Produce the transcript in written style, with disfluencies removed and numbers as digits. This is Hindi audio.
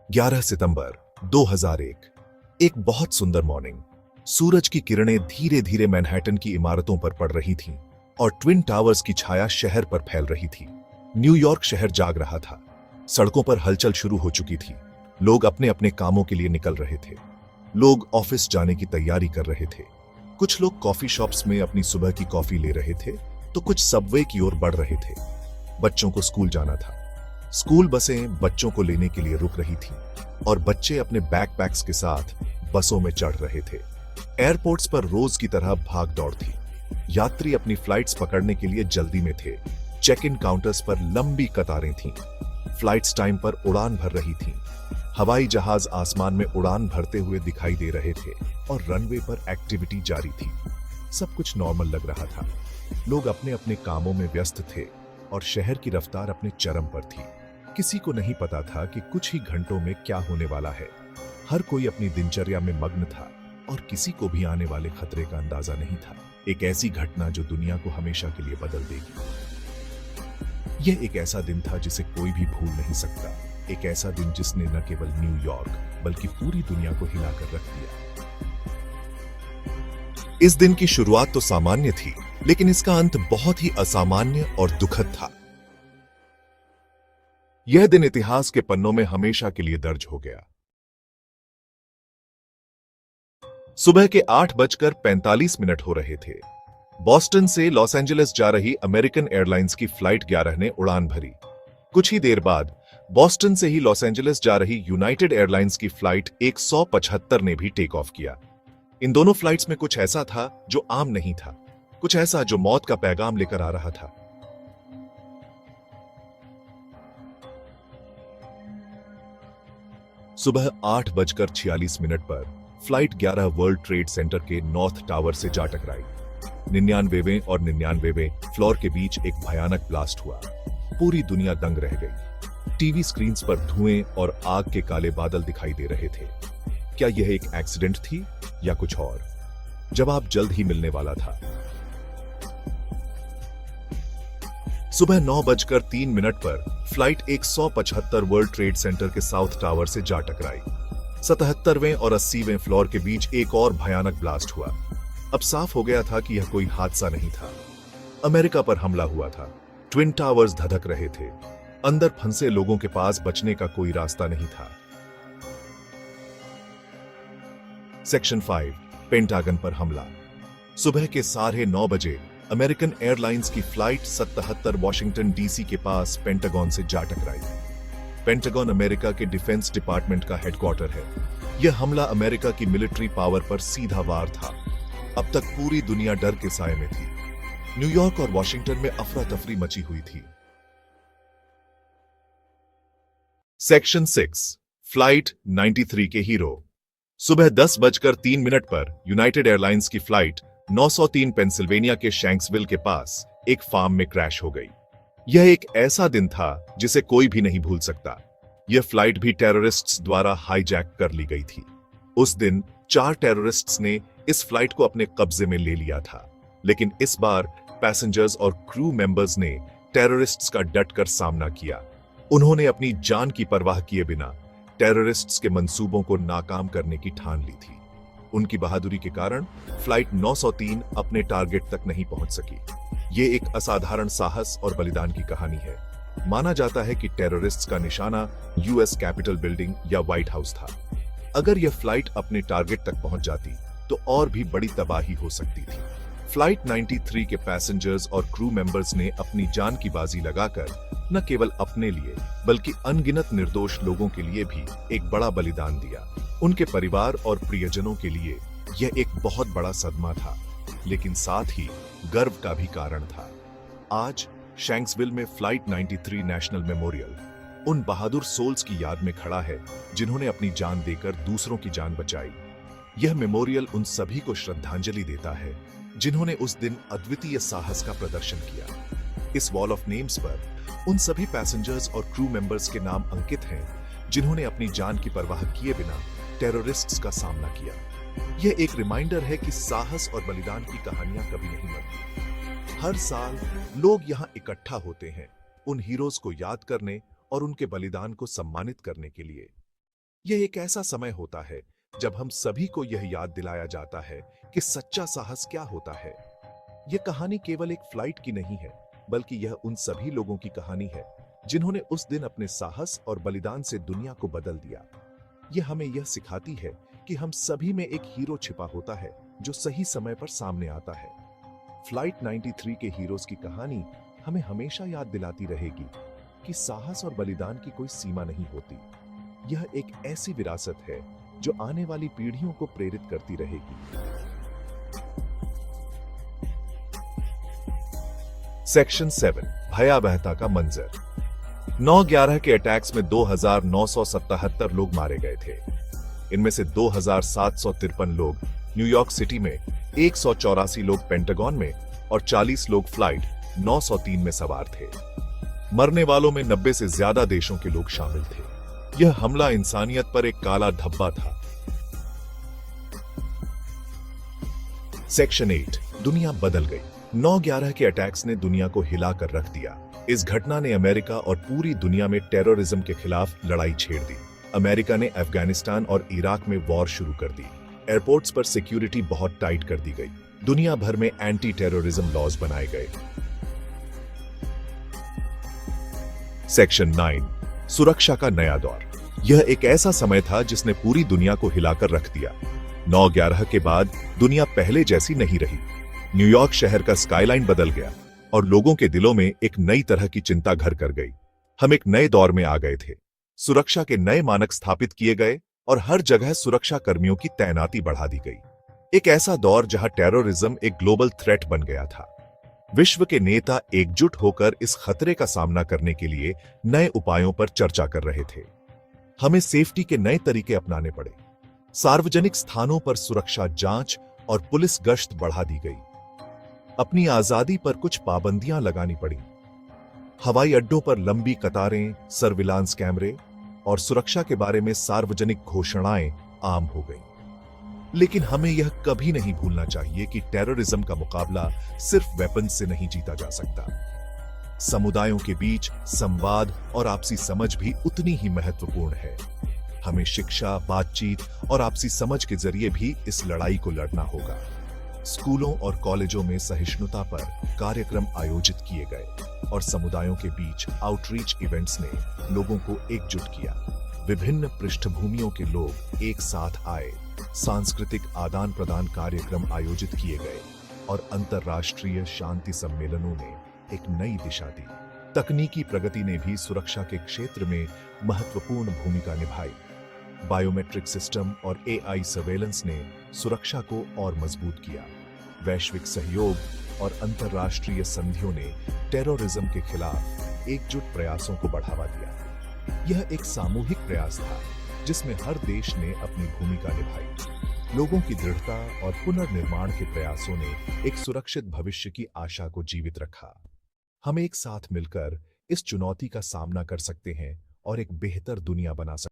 11 सितंबर 2001। एक बहुत सुंदर मॉर्निंग। सूरज की किरणें धीरे धीरे मैनहट्टन की इमारतों पर पड़ रही थीं और ट्विन टावर्स की छाया शहर पर फैल रही थी। न्यूयॉर्क शहर जाग रहा था। सड़कों पर हलचल शुरू हो चुकी थी। लोग अपने अपने कामों के लिए निकल रहे थे। लोग ऑफिस जाने की तैयारी कर रहे थे। कुछ लोग कॉफी शॉप्स में अपनी सुबह की कॉफी ले रहे थे तो कुछ सबवे की ओर बढ़ रहे थे। बच्चों को स्कूल जाना था। स्कूल बसें बच्चों को लेने के लिए रुक रही थीं और बच्चे अपने बैकपैक्स के साथ बसों में चढ़ रहे थे। एयरपोर्ट्स पर रोज की तरह भाग दौड़ थी। यात्री अपनी फ्लाइट्स पकड़ने के लिए जल्दी में थे। चेक इन काउंटर्स पर लंबी कतारें थीं। फ्लाइट्स टाइम पर उड़ान भर रही थीं। हवाई जहाज आसमान में उड़ान भरते हुए दिखाई दे रहे थे और रनवे पर एक्टिविटी जारी थी। सब कुछ नॉर्मल लग रहा था। लोग अपने अपने कामों में व्यस्त थे और शहर की रफ्तार अपने चरम पर थी। किसी को नहीं पता था कि कुछ ही घंटों में क्या होने वाला है। हर कोई अपनी दिनचर्या में मग्न था और किसी को भी आने वाले खतरे का अंदाजा नहीं था। एक ऐसी घटना जो दुनिया को हमेशा के लिए बदल देगी। यह एक ऐसा दिन था जिसे कोई भी भूल नहीं सकता। एक ऐसा दिन जिसने न केवल न्यूयॉर्क बल्कि पूरी दुनिया को हिलाकर रख दिया। इस दिन की शुरुआत तो सामान्य थी, लेकिन इसका अंत बहुत ही असामान्य और दुखद था। यह दिन इतिहास के पन्नों में हमेशा के लिए दर्ज हो गया। सुबह के 8:45 हो रहे थे। बॉस्टन से लॉस एंजलिस जा रही अमेरिकन एयरलाइंस की फ्लाइट 11 ने उड़ान भरी। कुछ ही देर बाद बॉस्टन से ही लॉस एंजलिस जा रही यूनाइटेड एयरलाइंस की फ्लाइट 175 ने भी टेक ऑफ किया। इन दोनों फ्लाइट्स में कुछ ऐसा था जो आम नहीं था, कुछ ऐसा जो मौत का पैगाम लेकर आ रहा था। सुबह 8:46 पर फ्लाइट 11 वर्ल्ड ट्रेड सेंटर के नॉर्थ टावर से जा टकराई। 99वें और 99वें फ्लोर के बीच एक भयानक ब्लास्ट हुआ। पूरी दुनिया दंग रह गई। टीवी स्क्रीन्स पर धुएं और आग के काले बादल दिखाई दे रहे थे। क्या यह एक एक्सीडेंट थी या कुछ और? जवाब जल्द ही मिलने वाला था। सुबह 9:03 पर फ्लाइट 175 वर्ल्ड ट्रेड सेंटर के साउथ टावर से जा टकराई। 77वें और 80वें फ्लोर के बीच एक और भयानक ब्लास्ट हुआ। अब साफ हो गया था कि यह कोई हादसा नहीं था। अमेरिका पर हमला हुआ था। ट्विन टावर्स धधक रहे थे। अंदर फंसे लोगों के पास बचने का कोई रास्ता नहीं था। सेक्शन 5 पेंटागन पर हमला। सुबह के 9:30 बजे अमेरिकन एयरलाइंस की फ्लाइट 77 वॉशिंगटन डीसी के पास पेंटागन से जा टकराई। पेंटागन अमेरिका के डिफेंस डिपार्टमेंट का हेडक्वार्टर है। यह हमला अमेरिका की मिलिट्री पावर पर सीधा वार था। अब तक पूरी दुनिया डर के साए में थी। न्यूयॉर्क और वॉशिंगटन में अफरा तफरी मची हुई थी। सेक्शन 6 फ्लाइट 93 के हीरो। सुबह 10:03 पर यूनाइटेड एयरलाइंस की फ्लाइट 903 पेंसिल्वेनिया के शैंक्सविल के पास एक फार्म में क्रैश हो गई। यह एक ऐसा दिन था जिसे कोई भी नहीं भूल सकता। यह फ्लाइट भी टेररिस्ट्स द्वारा हाईजैक कर ली गई थी। उस दिन 4 टेररिस्ट्स ने इस फ्लाइट को अपने कब्जे में ले लिया था, लेकिन इस बार पैसेंजर्स और क्रू मेंबर्स ने टेररिस्ट्स का डटकर सामना किया। उन्होंने अपनी जान की परवाह किए बिना टेररिस्ट्स के मंसूबों को नाकाम करने की ठान ली थी। उनकी बहादुरी के कारण फ्लाइट 903 अपने टारगेट तक नहीं पहुंच सकी। ये एक असाधारण साहस और बलिदान की कहानी है। माना जाता है कि टेररिस्ट्स का निशाना यूएस कैपिटल बिल्डिंग या व्हाइट हाउस था। अगर यह फ्लाइट अपने टारगेट तक पहुंच जाती तो और भी बड़ी तबाही हो सकती थी। फ्लाइट 93 के पैसेंजर्स और क्रू मेंबर्स ने अपनी जान की बाजी लगाकर न केवल अपने लिए बल्कि अनगिनत निर्दोष लोगों के लिए भी एक बड़ा बलिदान दिया। उनके परिवार और प्रियजनों के लिए यह एक बहुत बड़ा सदमा था, लेकिन साथ ही गर्व का भी कारण था। आज शैंक्सविल में फ्लाइट 93 नेशनल मेमोरियल उन बहादुर सोल्स की याद में खड़ा है जिन्होंने अपनी जान देकर दूसरों की जान बचाई। यह मेमोरियल उन सभी को श्रद्धांजलि देता है जिन्होंने उस दिन अद्वितीय साहस का प्रदर्शन किया। इस वॉल ऑफ नेम्स पर उन सभी पैसेंजर्स और क्रू मेंबर्स के नाम अंकित हैं जिन्होंने अपनी जान की परवाह किए बिना टेररिस्ट्स का सामना किया। यह एक रिमाइंडर है कि साहस और बलिदान की कहानियां कभी नहीं मरती। हर साल लोग यहां इकट्ठा होते हैं उन हीरोज को याद करने और उनके बलिदान को सम्मानित करने के लिए। यह एक ऐसा समय होता है जब हम सभी को यह याद दिलाया जाता है कि सच्चा साहस क्या होता है। यह कहानी केवल एक फ्लाइट की नहीं है, बल्कि यह उन सभी लोगों की कहानी है जिन्होंने उस दिन अपने साहस और बलिदान से दुनिया को बदल दिया। यह हमें यह सिखाती है कि हम सभी में एक हीरो छिपा होता है जो सही समय पर सामने आता है। फ्लाइट 93 के हीरोज की कहानी हमें हमेशा याद दिलाती रहेगी कि साहस और बलिदान की कोई सीमा नहीं होती। यह एक ऐसी विरासत है जो आने वाली पीढ़ियों को प्रेरित करती रहेगी। सेक्शन 7, भयावहता का मंजर। 9/11 के अटैक्स में 2,977 लोग मारे गए थे। इनमें से 2,753 लोग न्यूयॉर्क सिटी में, 184 लोग पेंटागन में और 40 लोग फ्लाइट 903 में सवार थे। मरने वालों में 90 से ज्यादा देशों के लोग शामिल थे। यह हमला इंसानियत पर एक काला धब्बा था। सेक्शन 8, दुनिया बदल गई। 9/11 के अटैक्स ने दुनिया को हिलाकर रख दिया। इस घटना ने अमेरिका और पूरी दुनिया में टेररिज्म के खिलाफ लड़ाई छेड़ दी। अमेरिका ने अफगानिस्तान और इराक में वॉर शुरू कर दी। एयरपोर्ट्स पर सिक्योरिटी बहुत टाइट कर दी गई। दुनिया भर में एंटी टेररिज्म लॉज बनाए गए। सेक्शन 9, सुरक्षा का नया दौर। यह एक ऐसा समय था जिसने पूरी दुनिया को हिलाकर रख दिया। 9/11 के बाद दुनिया पहले जैसी नहीं रही। न्यूयॉर्क शहर का स्काईलाइन बदल गया और लोगों के दिलों में एक नई तरह की चिंता घर कर गई। हम एक नए दौर में आ गए थे। सुरक्षा के नए मानक स्थापित किए गए और हर जगह सुरक्षा कर्मियों की तैनाती बढ़ा दी गई। एक ऐसा दौर जहां टेररिज्म एक ग्लोबल थ्रेट बन गया था। विश्व के नेता एकजुट होकर इस खतरे का सामना करने के लिए नए उपायों पर चर्चा कर रहे थे। हमें सेफ्टी के नए तरीके अपनाने पड़े। सार्वजनिक स्थानों पर सुरक्षा जांच और पुलिस गश्त बढ़ा दी गई। अपनी आजादी पर कुछ पाबंदियां लगानी पड़ी। हवाई अड्डों पर लंबी कतारें, सर्विलांस कैमरे और सुरक्षा के बारे में सार्वजनिक घोषणाएं आम हो गई। लेकिन हमें यह कभी नहीं भूलना चाहिए कि टेररिज्म का मुकाबला सिर्फ वेपन से नहीं जीता जा सकता। समुदायों के बीच संवाद और आपसी समझ भी उतनी ही महत्वपूर्ण है। हमें शिक्षा, बातचीत और आपसी समझ के जरिए भी इस लड़ाई को लड़ना होगा। स्कूलों और कॉलेजों में सहिष्णुता पर कार्यक्रम आयोजित किए गए और समुदायों के बीच आउटरीच इवेंट्स ने लोगों को एकजुट किया। विभिन्न पृष्ठभूमियों के लोग एक साथ आए, सांस्कृतिक आदान प्रदान कार्यक्रम आयोजित किए गए और अंतर्राष्ट्रीय शांति सम्मेलनों ने एक नई दिशा दी। तकनीकी प्रगति ने भी सुरक्षा के क्षेत्र में महत्वपूर्ण भूमिका निभाई। बायोमेट्रिक सिस्टम और AI सर्वेलेंस ने सुरक्षा को और मजबूत किया। वैश्विक सहयोग और अंतर्राष्ट्रीय संधियों ने टेररिज्म के खिलाफ एकजुट प्रयासों को बढ़ावा दिया। यह एक सामूहिक प्रयास था जिसमें हर देश ने अपनी भूमिका निभाई। लोगों की दृढ़ता और पुनर्निर्माण के प्रयासों ने एक सुरक्षित भविष्य की आशा को जीवित रखा। हम एक साथ मिलकर इस चुनौती का सामना कर सकते हैं और एक बेहतर दुनिया बना सकते हैं।